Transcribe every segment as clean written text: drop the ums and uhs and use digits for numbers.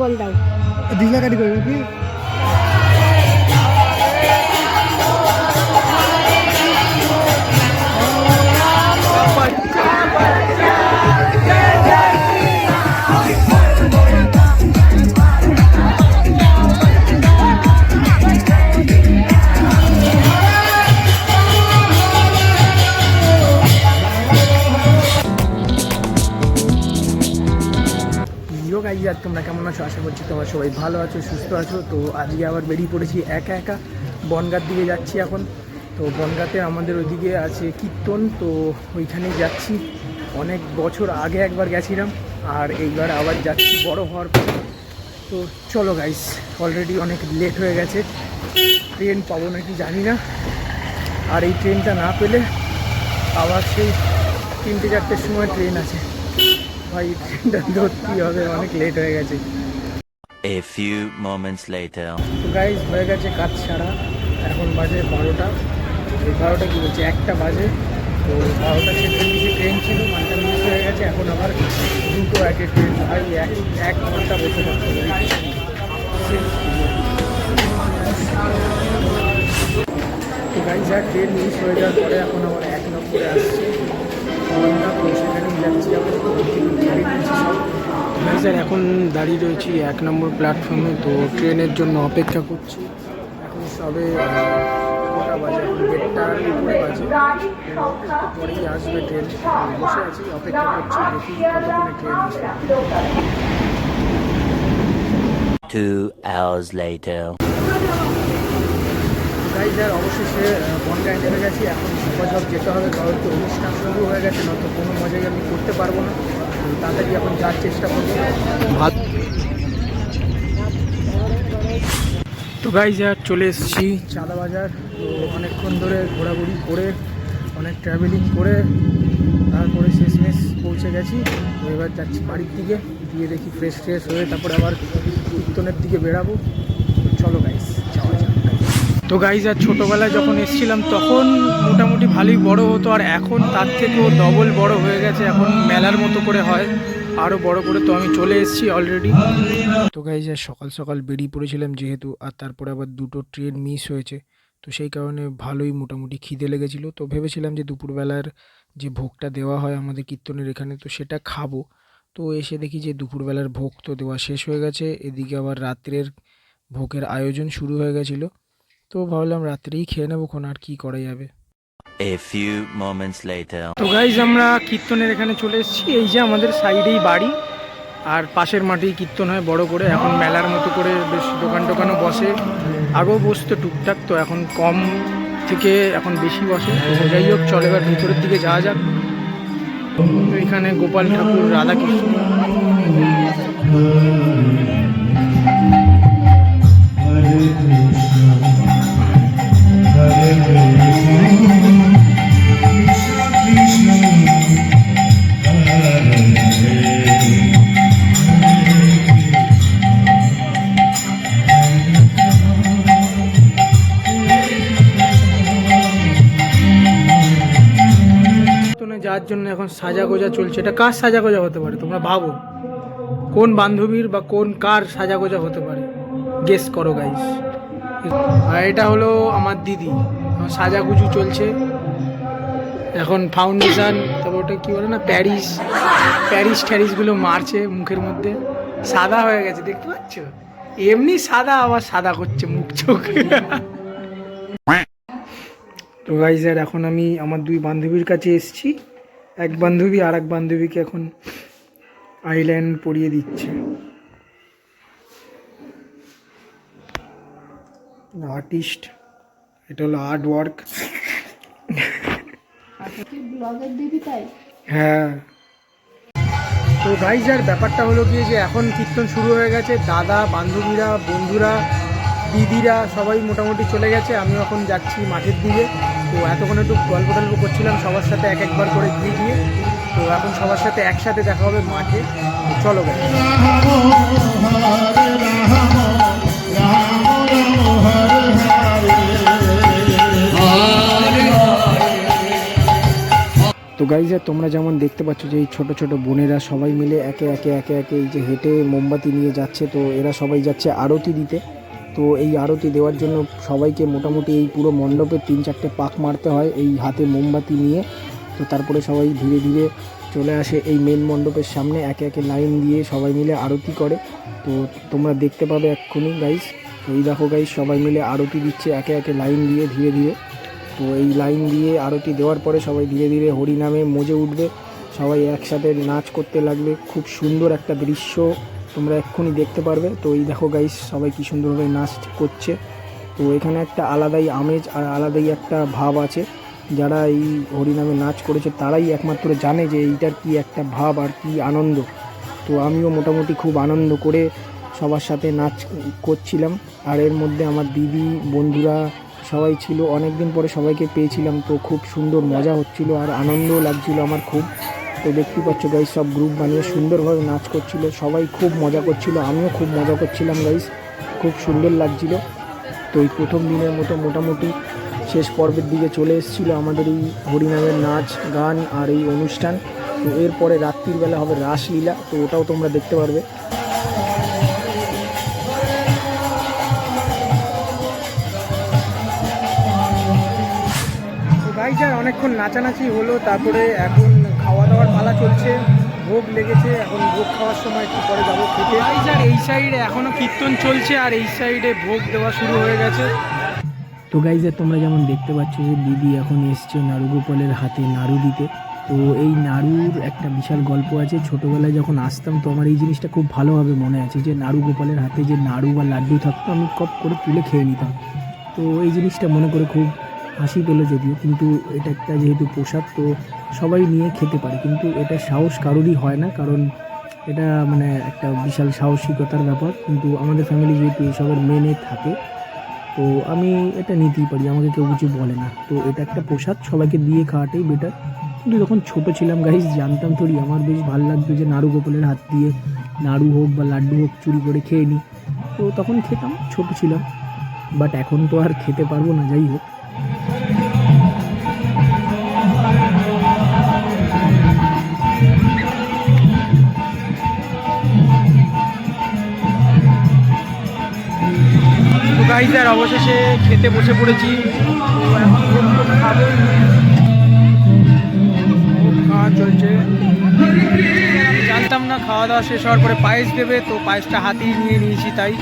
বল দাও। দিঘলা কাটি করবে কি? আর তোমরা কেমন আছো? আশা করছি তোমরা সবাই ভালো আছো, সুস্থ আছো। তো আজকে আবার বেরিয়ে পড়েছি একা একা, বনগাঁর দিকে যাচ্ছি এখন। তো বনগাঁতে আমাদের ওইদিকে আছে কীর্তন, তো ওইখানেই যাচ্ছি। অনেক বছর আগে একবার গেছিলাম, আর এইবার আবার যাচ্ছি বড় হওয়ার পর। তো চলো গাইস, অলরেডি অনেক লেট হয়ে গেছে, ট্রেন পাবো নাকি জানি না। আর এই ট্রেনটা না পেলে আবার সেই 3-4টের সময় ট্রেন আছে। ভাই ট্রেনটা ধরতেই হবে, অনেক লেট হয়ে গেছে। A few moments later. তো গাইজ হয়ে গেছে কাজ ছাড়া, এখন বাজে 12টা। এই 12টা কী বলছে, 1টা বাজে। তো 12টা 46 ট্রেন ছিল, 1টা মিস হয়ে গেছে। এখন আবার 2টো আগে ট্রেন। ভাই এক ঘন্টা বসে থাকতে হবে। তো গাইজ আর ট্রেন মিস হয়ে যাওয়ার পরে এখন আবার 1 নম্বরে আসছে তো সেখানেই যাচ্ছি। স্যার এখন দাঁড়িয়ে রয়েছি 1 নম্বর প্ল্যাটফর্মে। তো ট্রেনের জন্য অপেক্ষা করছি। এখন সবে কটা বাজে, এখন 1:30 উপরে বাজে। একটু পরেই আসবে ট্রেন। বসে আছি, অপেক্ষা করছি, দেখি কতক্ষণে ট্রেন আসবে। 2 hours later. গাইজ আর অবশেষে বনগাঁয় নেমে গেছি। এখন সব যেতে হবে, কারণ তো অনুষ্ঠান শুরু হয়ে গেছে, নয়তো কোনো মজাই আমি করতে পারবো না। তাড়াতাড়ি এখন যাওয়ার চেষ্টা করবো। তো গাইজ আর চলে এসেছি চাঁদা বাজার। তো অনেকক্ষণ ধরে ঘোরাঘুরি করে, অনেক ট্রাভেলিং করে তারপরে শেষমেশ পৌঁছে গেছি। তো এবার যাচ্ছি বাড়ির দিকে, গিয়ে দেখি ফ্রেশ হয়ে তারপরে আবার কীর্তনের দিকে বেরাবো। চলো গাইজ যাওয়া যাক। তো গাইজ আর ছোটোবেলায় যখন এসেছিলাম তখন মোটামুটি ভালোই বড় হতো, আর এখন তার থেকেও ডবল বড় হয়ে গেছে। এখন মেলার মতো করে হয়, আরও বড় করে। তো আমি চলে এসেছি অলরেডি। তো গাইজ আর সকাল সকাল বেরিয়ে পড়েছিলাম যেহেতু, আর তারপরে আবার 2টো ট্রেন মিস হয়েছে। তো সেই কারণে ভালোই মোটামুটি খিদে লেগেছিলো। তো ভেবেছিলাম যে দুপুরবেলার যে ভোগটা দেওয়া হয় আমাদের কীর্তনের এখানে, তো সেটা খাবো। তো এসে দেখি যে দুপুরবেলার ভোগ তো দেওয়া শেষ হয়ে গেছে, এদিকে আবার রাত্রের ভোগের আয়োজন শুরু হয়ে গেছিলো। তো ভাবলাম রাত্রেই খেয়ে নেবো, কোন আর কি করা যাবে। A few moments later. তো গাইজ আমরা কীর্তনের এখানে চলে এসেছি। এই যে আমাদের সাইডেই বাড়ি, আর পাশের মাঠেই কীর্তন হয় বড় করে। এখন মেলার মতো করে বেশ দোকান টোকানও বসে, আগেও বসতো টুকটাক, তো এখন কম থেকে এখন বেশি বসে। তো যাই হোক, চলে এবার ভিতরের দিকে যাওয়া যাক। তো এখানে গোপাল ঠাকুর, রাধাকৃষ্ণ। যার জন্য এখন সাজা গোজা চলছে। এটা কার সাজা গোজা হতে পারে তোমরা ভাবো? কোন বান্ধবীর বা কোন কার সাজা গোজা হতে পারে, গেস করো গাইস। আর এটা হলো আমার দিদি, সাজাগুজু চলছে এখন। ফাউন্ডেশন, তারপর ওটা কী বলে না, প্যারিসগুলো মারছে মুখের মধ্যে। সাদা হয়ে গেছে দেখতে পাচ্ছ, এমনি সাদা আবার সাদা করছে মুখ চোখ। তো গাইজ আর এখন আমি আমার 2 বান্ধবীর কাছে এসেছি। এক বান্ধবী আর এক বান্ধবীকে এখন আইল্যান্ড পরিয়ে দিচ্ছে। আর্টিস্ট, এটা হলো আর্ট ওয়ার্ক। হ্যাঁ। তো গাইজ আর ব্যাপারটা হলো গিয়ে যে এখন কীর্তন শুরু হয়ে গেছে। দাদা, বান্ধবীরা, বন্ধুরা, দিদিরা সবাই মোটামুটি চলে গেছে। আমি এখন যাচ্ছি মাঠের দিকে। তো এতক্ষণ একটু গল্প টল্প করছিলাম সবার সাথে একবার করে গিয়ে। তো এখন সবার সাথে একসাথে দেখা হবে মাঠে। চলো গাইজ। তো গাইজ তোমরা যেমন দেখতে পাচ্ছ যে এই ছোট ছোট বোনেরা সবাই মিলে একে একে এই যে হেঁটে মোমবাতি নিয়ে যাচ্ছে। তো এরা সবাই যাচ্ছে আরতি দিতে। তো এই আরতি দেওয়ার জন্য সবাইকে মোটামুটি এই পুরো মণ্ডপে 3-4টে পাক মারতে হয় এই হাতে মোমবাতি নিয়ে। তো তারপরে সবাই ধীরে ধীরে চলে আসে এই মেন মণ্ডপের সামনে, একে একে লাইন দিয়ে সবাই মিলে আরতি করে। তো তোমরা দেখতে পাবে এক্ষুনি গাইজ। তো এই দেখো গাইজ সবাই মিলে আরতি দিচ্ছে একে একে লাইন দিয়ে ধীরে ধীরে। তো এই লাইন দিয়ে আরতি দেওয়ার পরে সবাই ধীরে ধীরে হরিনামে মজে উঠবে, সবাই একসাথে নাচ করতে লাগবে। খুব সুন্দর একটা দৃশ্য তোমরা এক্ষুনি দেখতে পারবে। তো এই দেখো গাইস সবাই কী সুন্দরভাবে নাচ করছে। তো এখানে একটা আলাদাই আমেজ আর আলাদাই একটা ভাব আছে। যারা এই হরিনামে নাচ করেছে তারাই একমাত্র জানে যে এইটার কি একটা ভাব আর কি আনন্দ। তো আমিও মোটামুটি খুব আনন্দ করে সবার সাথে নাচ করছিলাম। আর এর মধ্যে আমার দিদি বন্ধুরা সবাই ছিল, অনেক দিন পরে সবাইকে পেয়েছিলাম। তো খুব সুন্দর মজা হচ্ছিল আর আনন্দও লাগছিল আমার খুব। তো দেখতে পাচ্ছ গাইস সব গ্রুপ বানিয়ে সুন্দরভাবে নাচ করছিল, সবাই খুব মজা করছিল, আমিও খুব মজা করছিলাম গাইস, খুব সুন্দর লাগছিল। তো এই প্রথম দিনের মতো মোটামুটি শেষ পর্বের দিকে চলে এসেছিলো আমাদের এই হরিনামের নাচ গান আর এই অনুষ্ঠান। তো এরপরে রাত্রির বেলা হবে রাসলীলা, তো ওটাও তোমরা দেখতে পারবে। গাইজ আর অনেকক্ষণ নাচানাচি হলো, তারপরে এখন খাওয়া দাওয়ার পালা চলছে, ভোগ লেগেছে, এখন ভোগ খাওয়ার সময় একটু পরে যাবো খেতে। গাইজ আর এই সাইডে এখনও কীর্তন চলছে আর এই সাইডে ভোগ দেওয়া শুরু হয়ে গেছে। তো গাইজ তোমরা যেমন দেখতে পাচ্ছ যে দিদি এখন এসছে নাড়ুগোপালের হাতে নাড়ু দিতে। তো এই নাড়ুর একটা বিশাল গল্প আছে। ছোটোবেলায় যখন আসতাম তো আমার এই জিনিসটা খুব ভালোভাবে মনে আছে যে নাড়ুগোপালের হাতে যে নাড়ু বা লাড্ডু থাকতো আমি কপ করে তুলে খেয়ে নিতাম। তো এই জিনিসটা মনে করে খুব হাসি পেলো যদিও, কিন্তু এটা একটা যেহেতু প্রসাদ তো সবাই নিয়ে খেতে পারে, কিন্তু এটা সাহস কারোরই হয় না, কারণ এটা মানে একটা বিশাল সাহসিকতার ব্যাপার। কিন্তু আমাদের ফ্যামিলি যেহেতু এসবের মেনে থাকে তো আমি এটা নিতেই পারি, আমাকে কেউ কিছু বলে না। তো এটা একটা প্রসাদ, সবাইকে দিয়ে খাওয়াটাই বেটার। কিন্তু যখন ছোটো ছিলাম গাইস জানতাম থোড়ি, আমার বেশ ভালো লাগতো যে নাড়ু গোপালের হাত দিয়ে নাড়ু হোক বা লাড্ডু হোক চুরি করে খেয়ে নিই। তো তখন খেতাম, ছোটো ছিলাম, বাট এখন তো আর খেতে পারবো না। যাই হোক, গাইজ আর অবশেষে খেতে বসে পড়েছি। তো এখন ভোগ খাবো, খাওয়া চলছে। জানতাম না খাওয়া দাওয়া শেষ হওয়ার পরে পায়েস দেবে, তো পায়েসটা হাতেই নিয়ে নিয়েছি তাই।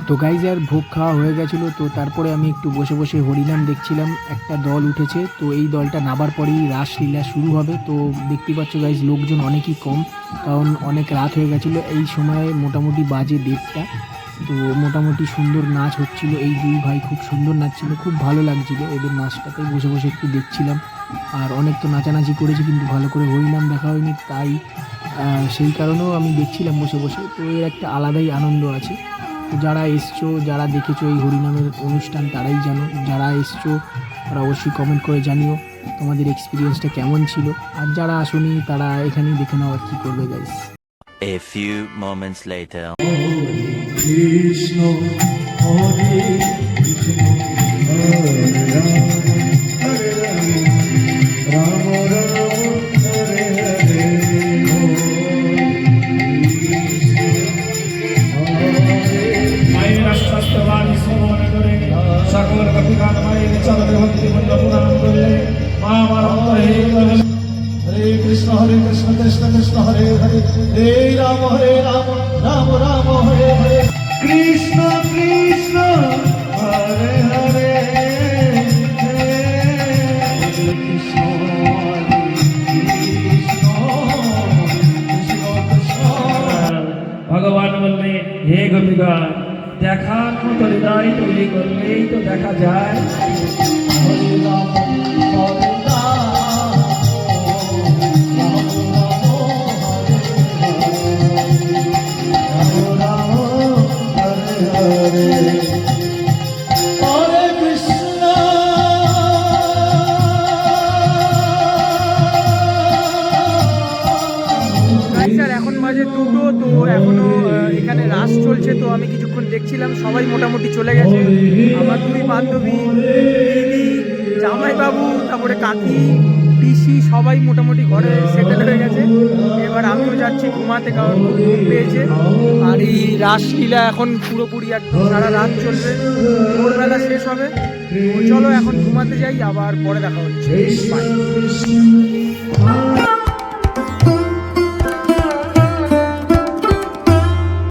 তো গাইজ আর ভোগ খাওয়া হয়ে গেছিলো। তো তারপরে আমি একটু বসে বসে হরিনাম দেখছিলাম। একটা দল উঠেছে, তো এই দলটা নামার পরেই রাসলীলা শুরু হবে। তো দেখতে পাচ্ছ গাইজ লোকজন অনেকই কম, কারণ অনেক রাত হয়ে গেছিলো। এই সময় মোটামুটি বাজে 1:30। তো মোটামুটি সুন্দর নাচ হচ্ছিল, এই দুই ভাই খুব সুন্দর নাচছিল, খুব ভালো লাগছিলো এদের নাচটাতে। বসে বসে একটু দেখছিলাম। আর অনেক তো নাচানাচি করেছি কিন্তু ভালো করে হরিনাম দেখা হয়নি, তাই সেই কারণেও আমি দেখছিলাম বসে বসে। তো এর একটা আলাদাই আনন্দ আছে। যারা এসছো, যারা দেখেছো এই হরিনামের অনুষ্ঠান তারাই জানো, যারা এসছো তারা অবশ্যই কমেন্ট করে জানিও তোমাদের এক্সপিরিয়েন্সটা কেমন ছিল। আর যারা আসোনি তারা এখানেই দেখে নাও আর কী করবে guys. A few moments later. Krishna Hare Krishna Hare Ram Hare Ram Ram Ram Hare Hare মায়ের আশ্বাস্তবাণী শ্রবণ করে সকল কপিকান মায়ের চরণে ভক্তি মূল্য প্রদান করলে মা আমার অন্তরে হরে কৃষ্ণ কৃষ্ণ কৃষ্ণ হরে হরে হে রাম রাম রাম হরে হরে কৃষ্ণ কৃষ্ণ হরে হরে কৃষ্ণ ভগবান বললে হে গোপিকা দেখার মতো হৃদয় তৈরি করলেই তো দেখা যায়। হরে রাম হরে Hare Krishna আমি কিছুক্ষণ দেখছিলাম, সবাই মোটামুটি চলে গেছে। আমার দুই বান্ধবী, দিদি, জামাইবাবু, তারপরে কাকি, পিসি সবাই মোটামুটি ঘরে সেটেল হয়ে গেছে। এবার আমিও যাচ্ছি ঘুমাতে, কারণ খুব ঘুম পেয়েছে। আর এই রাসলীলা এখন পুরোপুরি একদম সারা রাত চলবে, ভোরবেলা শেষ হবে। তো চলো এখন ঘুমাতে যাই, আবার পরে দেখা হচ্ছে। বাই।